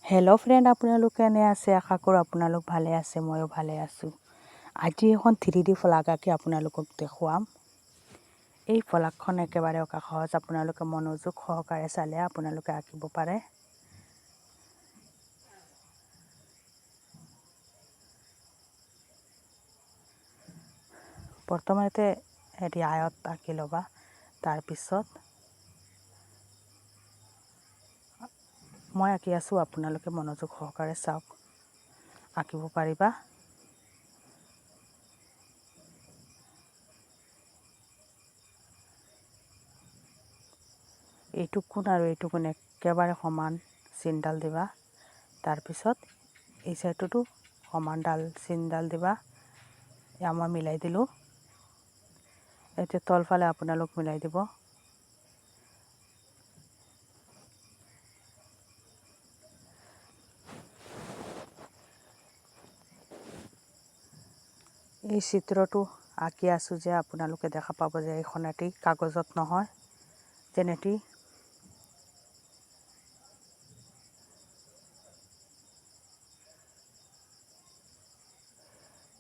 Hello' friend, আপোনালোকে কেনে আছে? আশা কৰোঁ আপোনালোক ভালে আছে, ময়ো ভালে আছোঁ। আজি এখন 3D ফলাক আঁকি আপোনালোকক দেখুৱাম। এই ফলাকখন একেবাৰে অঁকা সহজ, আপোনালোকে মনোযোগ সহকাৰে চালে আপোনালোকে আঁকিব পাৰে। প্ৰথমতে এটি আয়ত আঁকি ল'বা, তাৰপিছত মই আঁকি আছোঁ, আপোনালোকে মনোযোগ সহকাৰে চাওক, আঁকিব পাৰিবা। এইটো কোণ আৰু এইটো কোণ একেবাৰে সমান চিনডাল দিবা। তাৰপিছত এই চাইডতো সমান চিনডাল দিবা। এয়া মই মিলাই দিলোঁ। এতিয়া তলফালে আপোনালোক মিলাই দিব। এই চিত্ৰটো আঁকি আছোঁ যে আপোনালোকে দেখা পাব যে এইখন এটি কাগজত নহয়, যেনেটি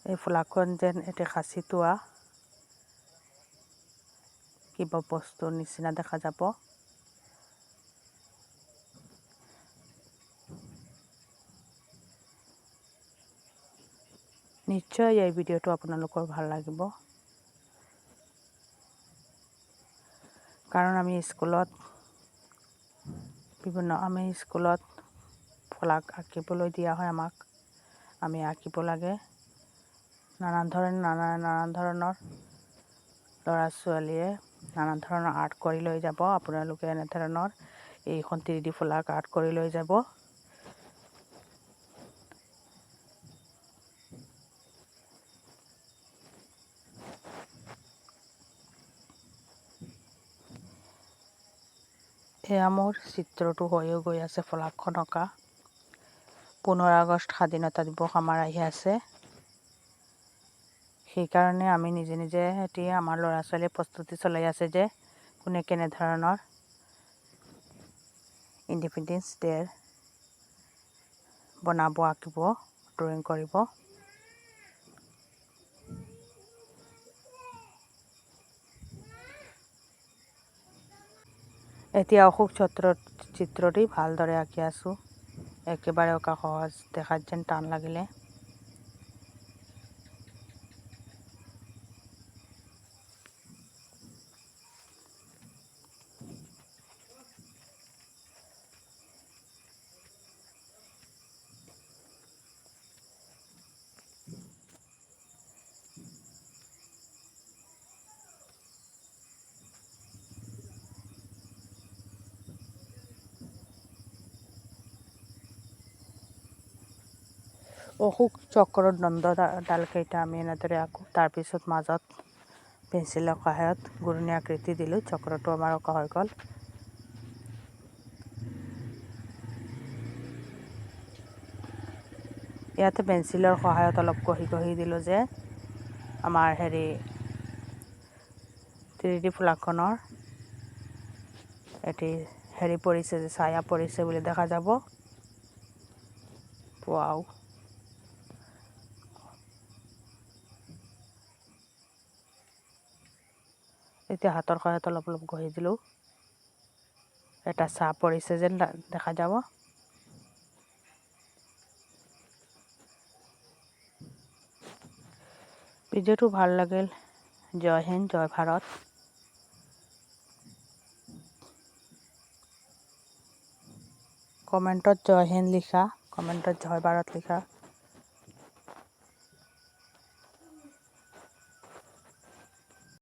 এই ফলাকখন যেন এটি সাঁচি থোৱা কিবা বস্তুৰ নিচিনা দেখা যাব। নিশ্চয় এই ভিডিঅ'টো আপোনালোকৰ ভাল লাগিব, কাৰণ আমি স্কুলত ফলাক আঁকিবলৈ দিয়া হয় আমাক। আমি আঁকিব লাগে। নানান ধৰণৰ ল'ৰা ছোৱালীয়ে নানান ধৰণৰ আৰ্ট কৰি লৈ যাব। আপোনালোকে এনেধৰণৰ এইখন 3D ফলাক আৰ্ট কৰি লৈ যাব। এয়া মোৰ চিত্ৰটো হৈও গৈ আছে, ফলাকখন অঁকা। 15 আগষ্ট স্বাধীনতা দিৱস আমাৰ আহি আছে। সেইকাৰণে আমি নিজে এতিয়া আমাৰ ল'ৰা ছোৱালীয়ে প্ৰস্তুতি চলাই আছে যে কোনে কেনেধৰণৰ ইণ্ডিপেণ্ডেন্স ডে'ৰ বনাব, আঁকিব, ড্ৰয়িং কৰিব। এতিয়া অশোক চিত্ৰটি ভালদৰে আঁকি আছোঁ। একেবাৰে অঁকা সহজ, দেখাত যেন টান লাগিলে। অশোক চক্ৰৰ ডালকেইটা আমি এনেদৰে আঁকো। তাৰপিছত মাজত পেঞ্চিলৰ সহায়ত ঘূৰণি আকৃতি দিলোঁ। চক্ৰটো আমাৰ অঁকা হৈ গ'ল। ইয়াতে পেঞ্চিলৰ সহায়ত অলপ ঘঁহি দিলোঁ যে আমাৰ 3D ফলাকখনৰ এটি পৰিছে, যে ছায়া পৰিছে বুলি দেখা যাব। ৱাও! এতিয়া হাতৰ সহায়ত অলপ ঘঁহি দিলোঁ। এটা ছাঁ পৰিছে যেন দেখা যাব। ভিডিঅ'টো ভাল লাগিল। জয় হিন্দ, জয় ভাৰত। কমেণ্টত জয় হিন্দ লিখা, কমেণ্টত জয় ভাৰত লিখা।